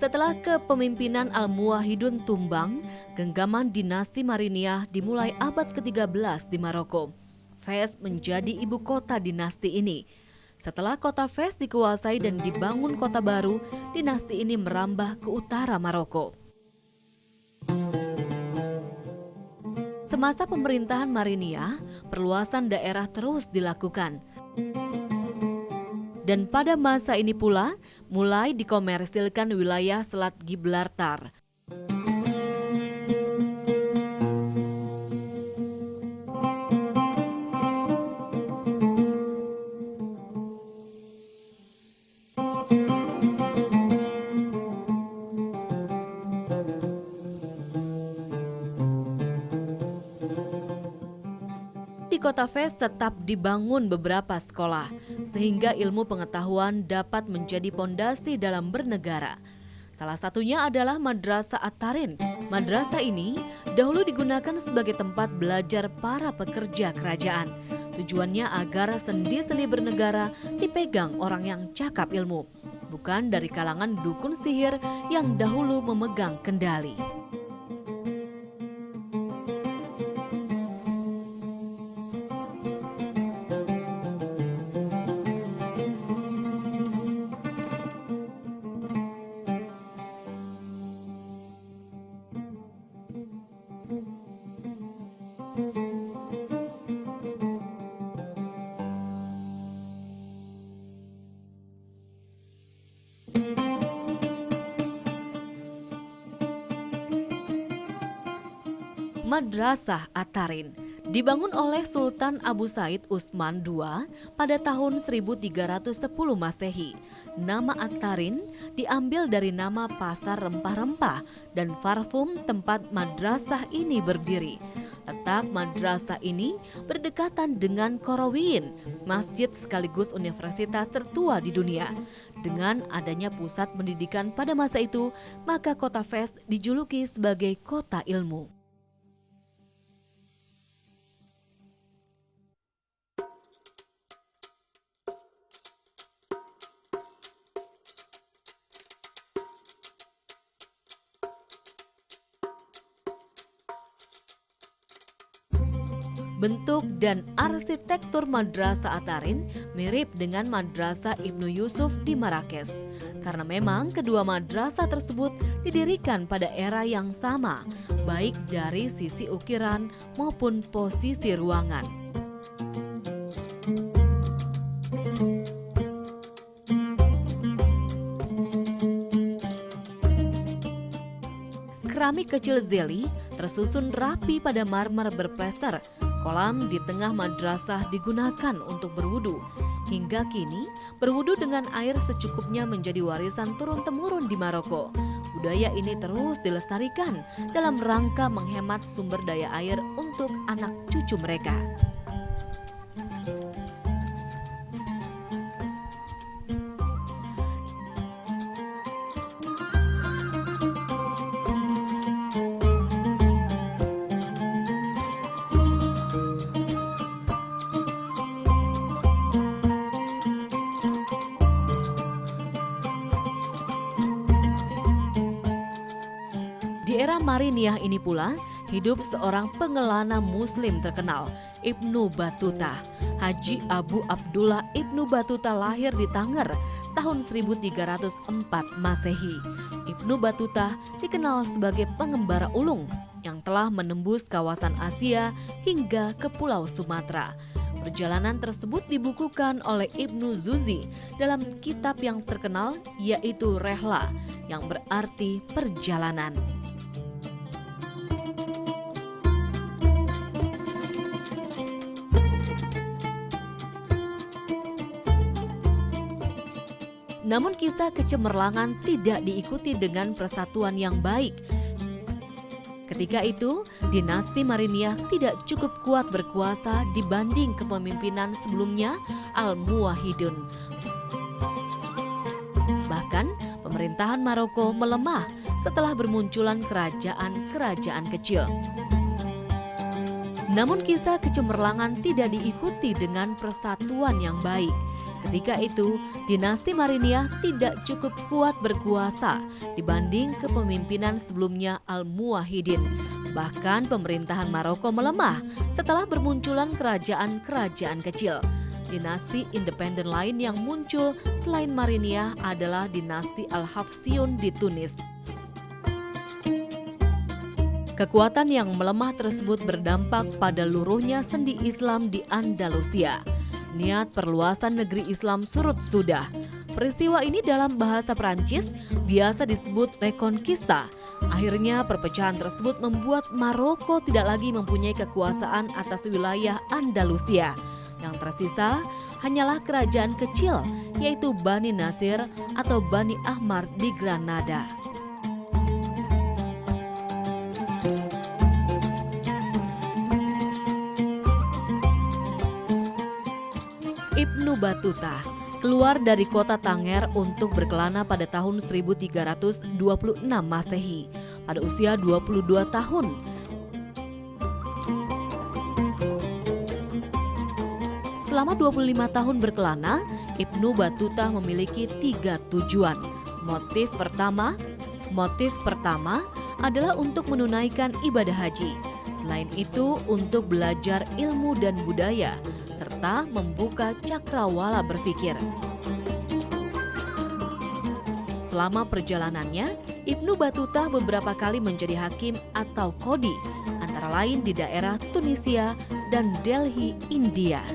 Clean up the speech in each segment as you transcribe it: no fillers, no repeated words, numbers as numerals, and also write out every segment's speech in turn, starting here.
Setelah kepemimpinan Al-Muwahhidun tumbang, genggaman dinasti Mariniyah dimulai abad ke-13 di Maroko. Fez menjadi ibu kota dinasti ini. Setelah kota Fez dikuasai dan dibangun kota baru, dinasti ini merambah ke utara Maroko. Semasa pemerintahan Mariniyah, perluasan daerah terus dilakukan. Dan pada masa ini pula, mulai dikomersilkan wilayah Selat Gibraltar. Di kota Fez tetap dibangun beberapa sekolah, sehingga ilmu pengetahuan dapat menjadi pondasi dalam bernegara. Salah satunya adalah Madrasah At-Tarin. Madrasah ini dahulu digunakan sebagai tempat belajar para pekerja kerajaan. Tujuannya agar sendi-sendi bernegara dipegang orang yang cakap ilmu, bukan dari kalangan dukun sihir yang dahulu memegang kendali. Madrasah At-Tarin dibangun oleh Sultan Abu Said Utsman II pada tahun 1310 Masehi. Nama At-Tarin diambil dari nama pasar rempah-rempah dan parfum tempat madrasah ini berdiri. Letak madrasah ini berdekatan dengan Qarawiyyin, masjid sekaligus universitas tertua di dunia. Dengan adanya pusat pendidikan pada masa itu, maka kota Fez dijuluki sebagai kota ilmu. Bentuk dan arsitektur Madrasah At-Tarin mirip dengan Madrasah Ibnu Yusuf di Marrakesh. Karena memang kedua madrasah tersebut didirikan pada era yang sama, baik dari sisi ukiran maupun posisi ruangan. Keramik kecil Zeli tersusun rapi pada marmer berplester. Kolam di tengah madrasah digunakan untuk berwudu. Hingga kini, berwudu dengan air secukupnya menjadi warisan turun-temurun di Maroko. Budaya ini terus dilestarikan dalam rangka menghemat sumber daya air untuk anak cucu mereka. Di era Mariniyah ini pula, hidup seorang pengelana muslim terkenal, Ibnu Battuta. Haji Abu Abdullah Ibnu Battuta lahir di Tanger tahun 1304 Masehi. Ibnu Battuta dikenal sebagai pengembara ulung yang telah menembus kawasan Asia hingga ke Pulau Sumatera. Perjalanan tersebut dibukukan oleh Ibnu Zuzi dalam kitab yang terkenal yaitu Rehla, yang berarti perjalanan. Namun kisah kecemerlangan tidak diikuti dengan persatuan yang baik. Ketika itu, dinasti Mariniyah tidak cukup kuat berkuasa dibanding kepemimpinan sebelumnya Al-Muwahhidun. Bahkan, pemerintahan Maroko melemah setelah bermunculan kerajaan-kerajaan kecil. Namun kisah kecemerlangan tidak diikuti dengan persatuan yang baik. Ketika itu, dinasti Mariniyah tidak cukup kuat berkuasa dibanding kepemimpinan sebelumnya Al-Muwahhidin. Bahkan pemerintahan Maroko melemah setelah bermunculan kerajaan-kerajaan kecil. Dinasti independen lain yang muncul selain Mariniyah adalah dinasti Al-Hafsyun di Tunis. Kekuatan yang melemah tersebut berdampak pada luruhnya sendi Islam di Andalusia. Niat perluasan negeri Islam surut sudah. Peristiwa ini dalam bahasa Prancis biasa disebut Reconquista. Akhirnya perpecahan tersebut membuat Maroko tidak lagi mempunyai kekuasaan atas wilayah Andalusia. Yang tersisa hanyalah kerajaan kecil, yaitu Bani Nasir atau Bani Ahmar di Granada. Ibnu Battuta keluar dari kota Tanger untuk berkelana pada tahun 1326 Masehi pada usia 22 tahun. Selama 25 tahun berkelana, Ibnu Battuta memiliki 3 tujuan. Motif pertama adalah untuk menunaikan ibadah haji. Selain itu, untuk belajar ilmu dan budaya, serta membuka cakrawala berpikir. Selama perjalanannya, Ibnu Battuta beberapa kali menjadi hakim atau qadhi, antara lain di daerah Tunisia dan Delhi, India.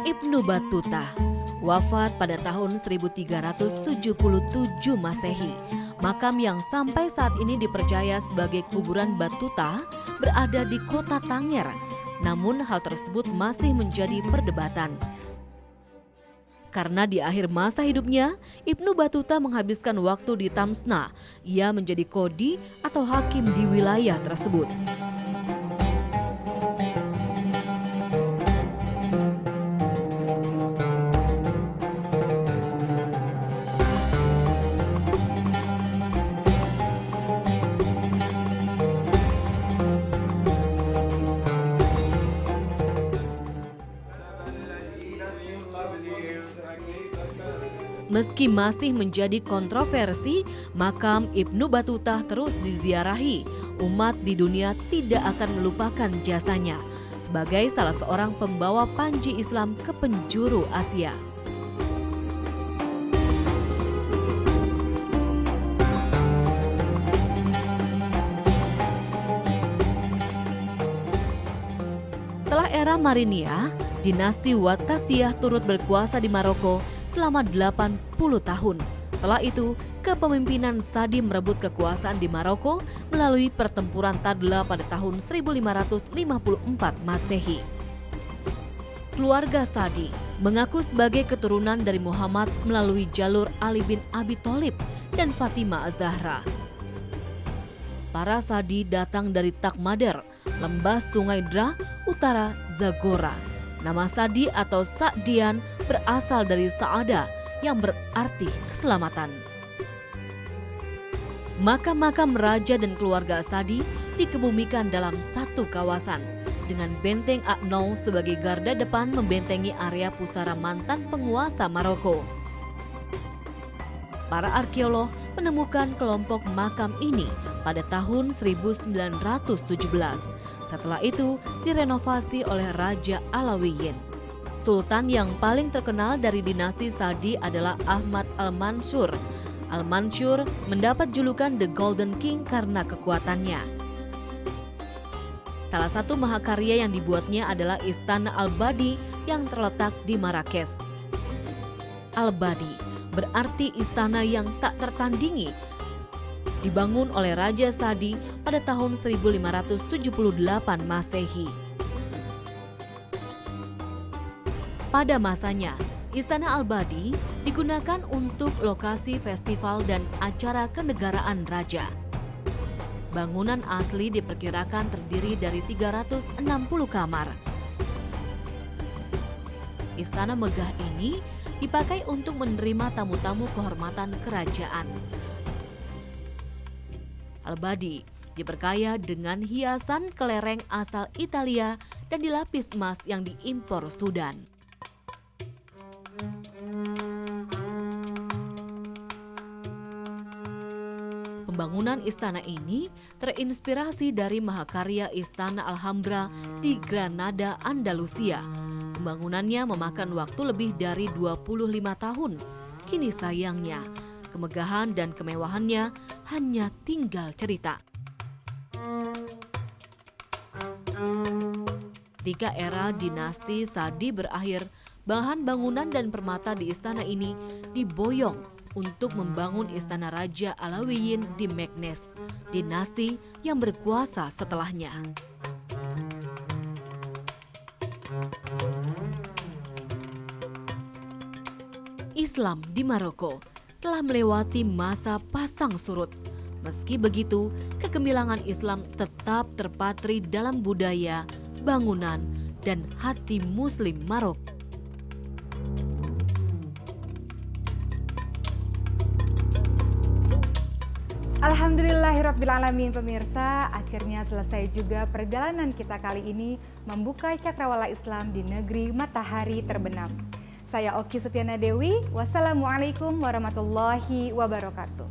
Ibnu Battuta wafat pada tahun 1377 Masehi. Makam yang sampai saat ini dipercaya sebagai kuburan Battuta berada di kota Tanger. Namun hal tersebut masih menjadi perdebatan. Karena di akhir masa hidupnya, Ibnu Battuta menghabiskan waktu di Tamsna. Ia menjadi qadhi atau hakim di wilayah tersebut. Meski masih menjadi kontroversi, makam Ibnu Battuta terus diziarahi. Umat di dunia tidak akan melupakan jasanya sebagai salah seorang pembawa panji Islam ke penjuru Asia. Setelah era Mariniyah, dinasti Wattasiyah turut berkuasa di Maroko selama 80 tahun. Setelah itu, kepemimpinan Sadi merebut kekuasaan di Maroko melalui pertempuran Tadla pada tahun 1554 Masehi. Keluarga Sadi mengaku sebagai keturunan dari Muhammad melalui jalur Ali bin Abi Thalib dan Fatimah Az-Zahra. Para Sadi datang dari Takmader, lembah Sungai Dra, utara Zagora. Nama Sadi atau Sa'dian berasal dari Sa'ada yang berarti keselamatan. Makam-makam raja dan keluarga Sadi dikebumikan dalam satu kawasan dengan benteng Aknou sebagai garda depan membentengi area pusara mantan penguasa Maroko. Para arkeolog menemukan kelompok makam ini pada tahun 1917. Setelah itu direnovasi oleh Raja Alawiyin. Sultan yang paling terkenal dari dinasti Sadi adalah Ahmad Al-Mansur. Al-Mansur mendapat julukan The Golden King karena kekuatannya. Salah satu mahakarya yang dibuatnya adalah Istana Al-Badi yang terletak di Marrakesh. Al-Badi berarti istana yang tak tertandingi. Dibangun oleh Raja Sadi pada tahun 1578 Masehi. Pada masanya, Istana Al-Badi digunakan untuk lokasi festival dan acara kenegaraan raja. Bangunan asli diperkirakan terdiri dari 360 kamar. Istana megah ini dipakai untuk menerima tamu-tamu kehormatan kerajaan. Al-Badi diperkaya dengan hiasan kelereng asal Italia dan dilapis emas yang diimpor Sudan. Pembangunan istana ini terinspirasi dari mahakarya Istana Alhambra di Granada, Andalusia. Pembangunannya memakan waktu lebih dari 25 tahun. Kini sayangnya, kemegahan dan kemewahannya hanya tinggal cerita. Ketika era dinasti Sadi berakhir, bahan bangunan dan permata di istana ini diboyong untuk membangun istana Raja Alawiyin di Meknes, dinasti yang berkuasa setelahnya. Islam di Maroko telah melewati masa pasang surut. Meski begitu, kegemilangan Islam tetap terpatri dalam budaya, bangunan, dan hati Muslim Maroko. Alhamdulillahirrabbilalamin pemirsa, akhirnya selesai juga perjalanan kita kali ini membuka cakrawala Islam di negeri matahari terbenam. Saya Oki Setiana Dewi, wassalamualaikum warahmatullahi wabarakatuh.